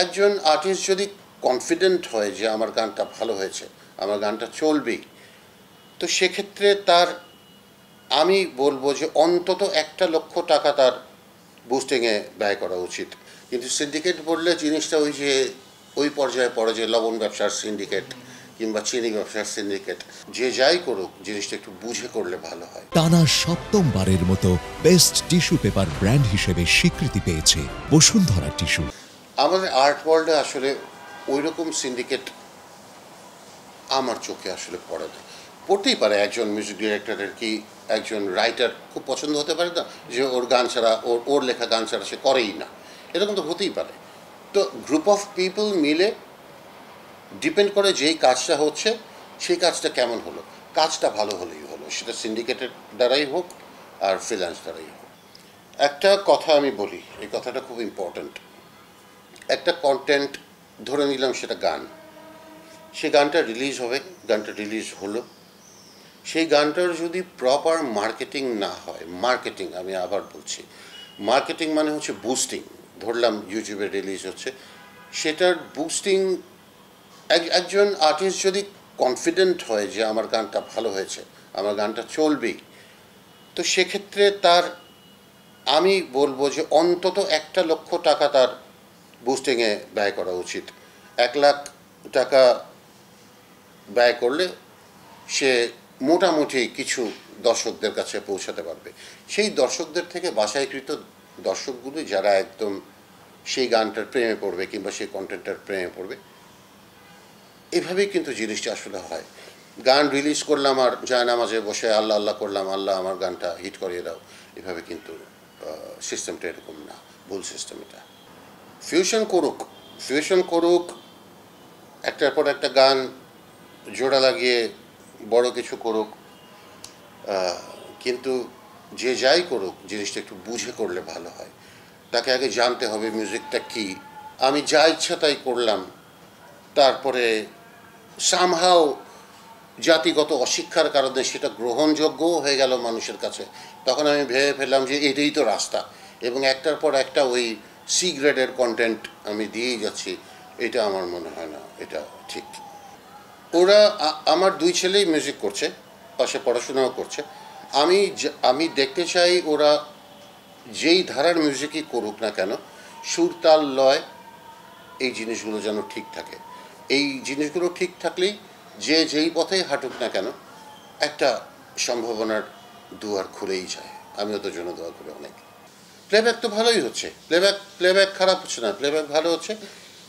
একজন আর্টিস্ট যদি কনফিডেন্ট হয় যে আমার গানটা ভালো হয়েছে, আমার গানটা চলবেই, তো সেক্ষেত্রে তার আমি বলবো যে অন্তত 1,00,000 টাকা তার বুস্টিংয়ে ব্যয় করা উচিত। কিন্তু সিন্ডিকেট বললে জিনিসটা ওই পর্যায়ে পড়ে যে লবণ ব্যবসার সিন্ডিকেট কিংবা চিনি ব্যবসার সিন্ডিকেট। যে যাই করুক, জিনিসটা একটু বুঝে করলে ভালো হয়। টানা সপ্তমবারের মতো বেস্ট টিস্যু পেপার ব্র্যান্ড হিসেবে স্বীকৃতি পেয়েছে বসুন্ধরা টিস্যু। আমাদের আর্ট ওয়ার্ল্ডে আসলে ওই রকম সিন্ডিকেট আমার চোখে আসলে পড়ে না। পড়তেই পারে, একজন মিউজিক ডিরেক্টরের কি একজন রাইটার খুব পছন্দ হতে পারে না যে ওর গান ছাড়া, ওর লেখা গান ছাড়া সে করেই না, এরকম তো হতেই পারে। তো গ্রুপ অফ পিপল মিলে ডিপেন্ড করে যেই কাজটা হচ্ছে সেই কাজটা কেমন হলো। কাজটা ভালো হলেই হলো, সেটা সিন্ডিকেটের দ্বারাই হোক আর ফ্রিল্যান্স দ্বারাই হোক। একটা কথা আমি বলি, এই কথাটা খুব ইম্পর্ট্যান্ট। একটা কন্টেন্ট ধরে নিলাম সেটা গান, সে গানটা রিলিজ হবে, গানটা রিলিজ হলো, সেই গানটার যদি প্রপার মার্কেটিং না হয়, মার্কেটিং আমি আবার বলছি, মার্কেটিং মানে হচ্ছে বুস্টিং। ধরলাম ইউটিউবে রিলিজ হচ্ছে, সেটার বুস্টিং, একজন আর্টিস্ট যদি কনফিডেন্ট হয় যে আমার গানটা ভালো হয়েছে, আমার গানটা চলবেই, তো সেক্ষেত্রে তার আমি বলবো যে অন্তত 1,00,000 টাকা তার বুস্টিংয়ে ব্যয় করা উচিত। 1,00,000 টাকা ব্যয় করলে সে মোটামুটি কিছু দর্শকদের কাছে পৌঁছাতে পারবে। সেই দর্শকদের থেকে বাছাইকৃত দর্শকগুলো যারা একদম সেই গানটার প্রেমে পড়বে কিংবা সেই কন্টেন্টটার প্রেমে পড়বে, এভাবেই কিন্তু জিনিসটা আসলে হয়। গান রিলিজ করলাম আর জায়নামাজে বসে আল্লাহ আল্লাহ করলাম, আল্লাহ আমার গানটা হিট করিয়ে দাও, এভাবে কিন্তু সিস্টেমটা এরকম না, ভুল সিস্টেম এটা। ফিউশন করুক, একটার পর একটা গান জোড়া লাগিয়ে বড় কিছু করুক, কিন্তু যে যাই করুক জিনিসটা একটু বুঝে করলে ভালো হয়। তাকে আগে জানতে হবে মিউজিকটা কী। আমি যা ইচ্ছা তাই করলাম, তারপরে সামহাও জাতিগত অশিক্ষার কারণে সেটা গ্রহণযোগ্যও হয়ে গেল মানুষের কাছে, তখন আমি ভেবে ফেললাম যে এটাই তো রাস্তা, এবং একটার পর একটা ওই সি গ্রেডের কন্টেন্ট আমি দিয়েই যাচ্ছি। এটা আমার মনে হয় না এটা ঠিক। ওরা আমার 2 ছেলেই মিউজিক করছে, পাশে পড়াশোনাও করছে। আমি দেখতে চাই ওরা যেই ধারার মিউজিকই করুক না কেন, সুর তাল লয় এই জিনিসগুলো যেন ঠিক থাকে। এই জিনিসগুলো ঠিক থাকলেই যে যেই পথেই হাঁটুক না কেন একটা সম্ভাবনার দুয়ার খুলেই যায়। আমি ওদের জন্য দোয়া করি অনেক। প্লেব্যাক তো ভালোই হচ্ছে, প্লেব্যাক খারাপ হচ্ছে না, প্লেব্যাক ভালো হচ্ছে,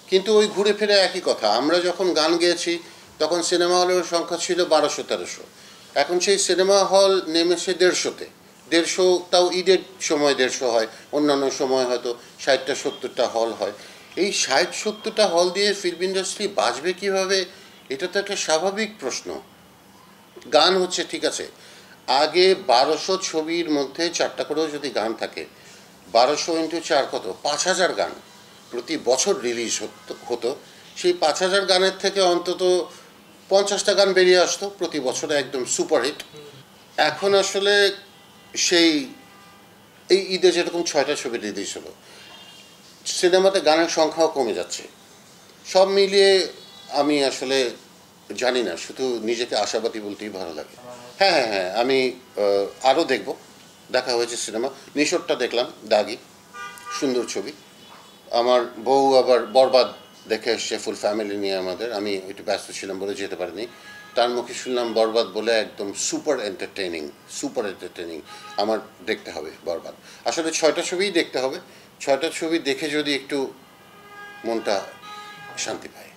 কিন্তু ওই ঘুরে ফিরে একই কথা। আমরা যখন গান গেয়েছি তখন সিনেমা হলের সংখ্যা ছিল 1200-1300, এখন সেই সিনেমা হল নেমেছে 150-তে। 150, তাও ঈদের সময় 150 হয়, অন্যান্য সময় হয়তো 60-70টা হল হয়। এই 60-70টা হল দিয়ে ফিল্ম ইন্ডাস্ট্রি বাঁচবে কীভাবে? এটা তো একটা স্বাভাবিক প্রশ্ন। গান হচ্ছে ঠিক আছে, আগে 1200 ছবির মধ্যে 4টা করেও যদি গান থাকে, 1200 × 4 কত? 5,000 গান প্রতি বছর রিলিজ হতো। সেই 5,000 গানের থেকে অন্তত 50টা গান বেরিয়ে আসতো প্রতি বছরে, একদম সুপারহিট। এখন আসলে সেই এই ঈদে যেরকম 6টা ছবি রিলিজ হলো, সিনেমাতে গানের সংখ্যাও কমে যাচ্ছে। সব মিলিয়ে আমি আসলে জানি না, শুধু নিজেকে আশাবাদী বলতেই ভালো লাগে। হ্যাঁ, আমি আরও দেখা হয়েছে সিনেমা। নিশোরটা দেখলাম, দাগি, সুন্দর ছবি। আমার বউ আবার বরবাদ দেখে এসছে ফুল ফ্যামিলি নিয়ে আমাদের, আমি একটু ব্যস্ত ছিলাম বলে যেতে পারিনি। তার মুখে শুনলাম বরবাদ বলে একদম সুপার এন্টারটেইনিং। আমার দেখতে হবে বরবাদ। আসলে 6টা ছবিই দেখতে হবে, 6টা ছবি দেখে যদি একটু মনটা শান্তি পায়।